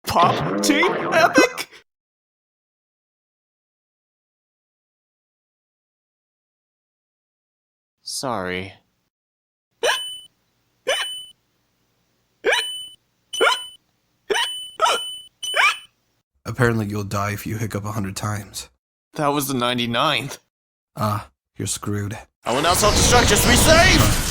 Pop Team Epic? Sorry. Apparently you'll die if you hiccup 100 times. That was the 99th. You're screwed. I will now self-destruct just to be safe!